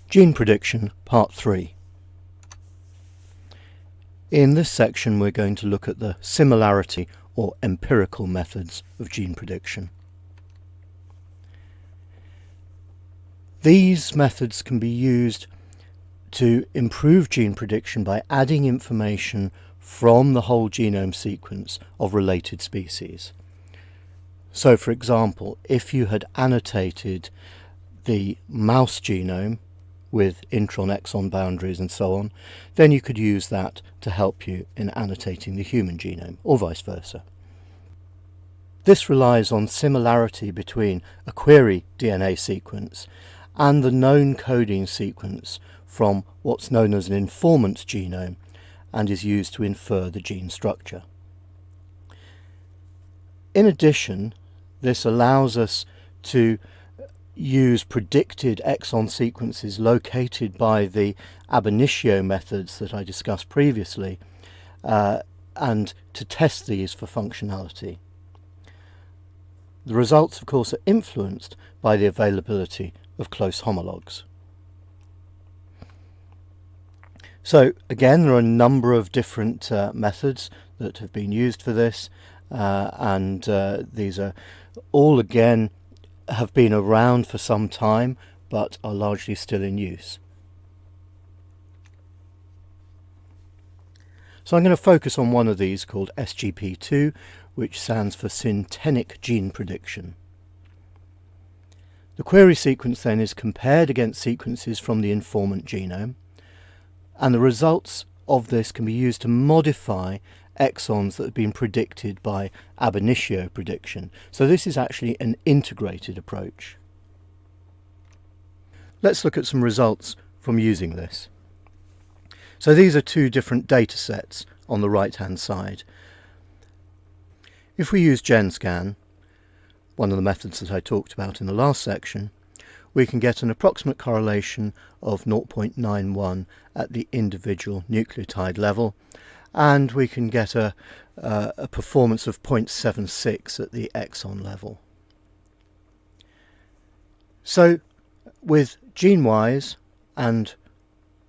Gene Prediction, Part 3. In this section we're going to look at the similarity or empirical methods of gene prediction. These methods can be used to improve gene prediction by adding information from the whole genome sequence of related species. So, for example, if you had annotated the mouse genome with intron-exon boundaries and so on, then you could use that to help you in annotating the human genome, or vice versa. This relies on similarity between a query DNA sequence and the known coding sequence from what's known as an informant genome and is used to infer the gene structure. In addition, this allows us to use predicted exon sequences located by the ab initio methods that I discussed previously and to test these for functionality. The results, of course, are influenced by the availability of close homologs. So again, there are a number of different methods that have been used for this, and these are all again have been around for some time but are largely still in use. So I'm going to focus on one of these called SGP2, which stands for Syntenic Gene Prediction. The query sequence then is compared against sequences from the informant genome, and the results of this can be used to modify exons that have been predicted by ab initio prediction. So this is actually an integrated approach. Let's look at some results from using this. So these are two different data sets on the right hand side. If we use GenScan, one of the methods that I talked about in the last section, we can get an approximate correlation of 0.91 at the individual nucleotide level, and we can get a performance of 0.76 at the exon level. So with GeneWise and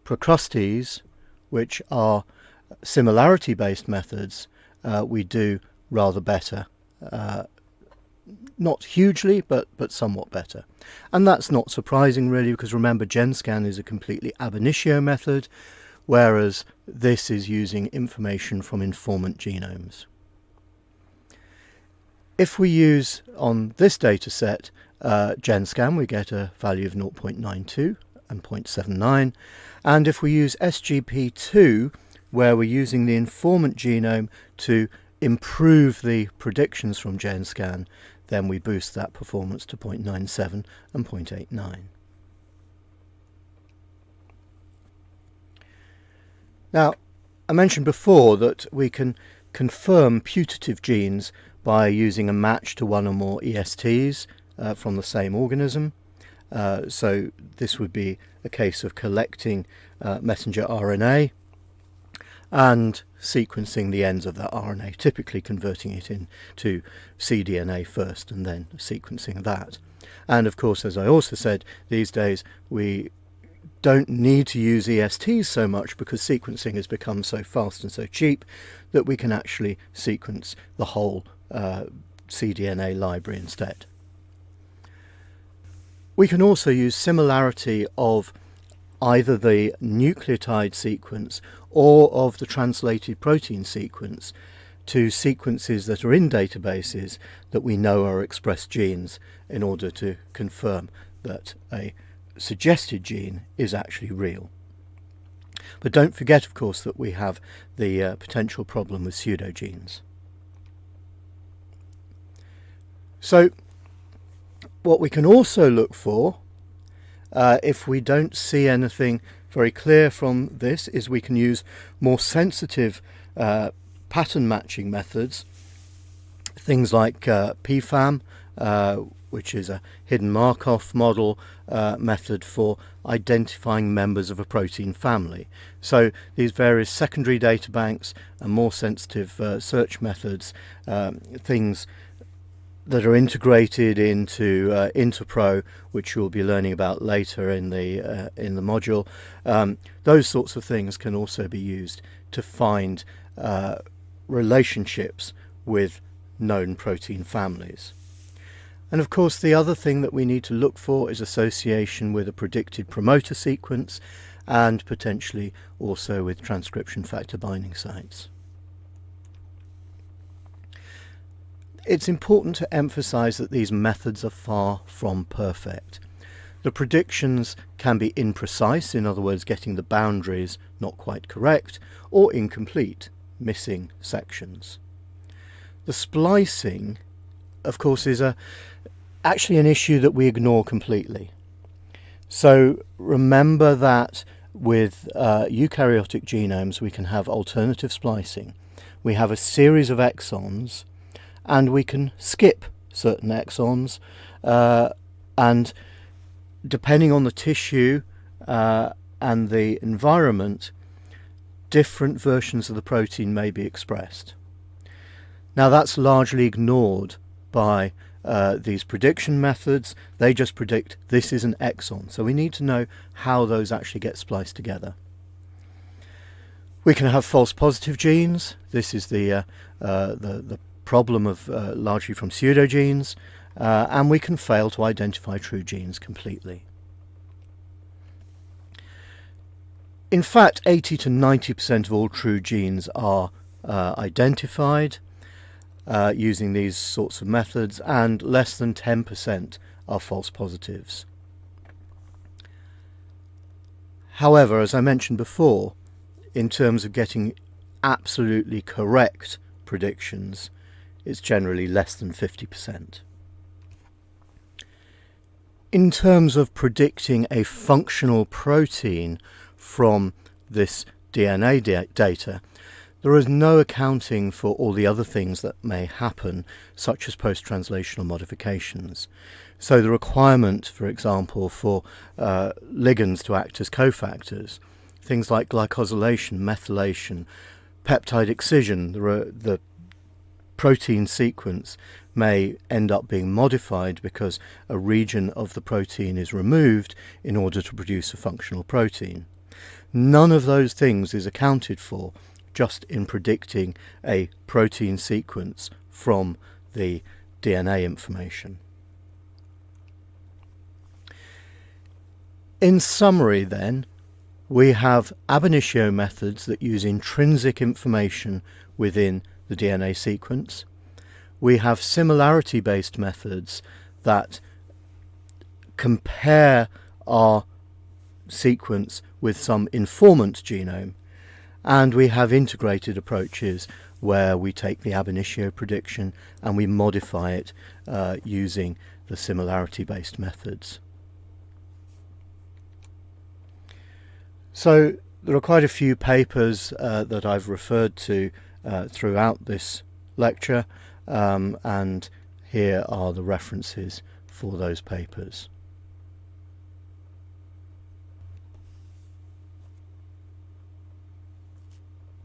Procrustes, which are similarity based methods, we do rather better. Not hugely, but somewhat better. And that's not surprising really, because remember, GenScan is a completely ab initio method, whereas this is using information from informant genomes. If we use on this data set GenScan, we get a value of 0.92 and 0.79, and if we use SGP2, where we're using the informant genome to improve the predictions from GenScan, then we boost that performance to 0.97 and 0.89. Now, I mentioned before that we can confirm putative genes by using a match to one or more ESTs from the same organism. So this would be a case of collecting messenger RNA and sequencing the ends of that RNA, typically converting it into cDNA first and then sequencing that. And of course, as I also said, these days we don't need to use ESTs so much because sequencing has become so fast and so cheap that we can actually sequence the whole cDNA library instead. We can also use similarity of either the nucleotide sequence or of the translated protein sequence to sequences that are in databases that we know are expressed genes in order to confirm that a suggested gene is actually real. But don't forget, of course, that we have the potential problem with pseudogenes. So what we can also look for, if we don't see anything very clear from this, is we can use more sensitive pattern matching methods, things like PFAM, which is a hidden Markov model method for identifying members of a protein family. So these various secondary data banks and more sensitive search methods, things that are integrated into Interpro, which you'll be learning about later in the module. Those sorts of things can also be used to find relationships with known protein families. And of course, the other thing that we need to look for is association with a predicted promoter sequence, and potentially also with transcription factor binding sites. It's important to emphasize that these methods are far from perfect. The predictions can be imprecise, in other words, getting the boundaries not quite correct, or incomplete, missing sections. The splicing, of course, is actually an issue that we ignore completely. So remember that with eukaryotic genomes we can have alternative splicing. We have a series of exons, and we can skip certain exons, and depending on the tissue and the environment, different versions of the protein may be expressed. Now that's largely ignored by these prediction methods. They just predict this is an exon, so we need to know how those actually get spliced together. We can have false positive genes. This is the problem of largely from pseudogenes, and we can fail to identify true genes completely. In fact, 80 to 90% of all true genes are identified using these sorts of methods, and less than 10% are false positives. However, as I mentioned before, in terms of getting absolutely correct predictions, it's generally less than 50%. In terms of predicting a functional protein from this DNA data, there is no accounting for all the other things that may happen, such as post-translational modifications. So the requirement, for example, for ligands to act as cofactors, things like glycosylation, methylation, peptide excision, the protein sequence may end up being modified because a region of the protein is removed in order to produce a functional protein. None of those things is accounted for just in predicting a protein sequence from the DNA information. In summary then, we have ab initio methods that use intrinsic information within the DNA sequence. We have similarity-based methods that compare our sequence with some informant genome, and we have integrated approaches where we take the ab initio prediction and we modify it using the similarity-based methods. So there are quite a few papers that I've referred to throughout this lecture, and here are the references for those papers.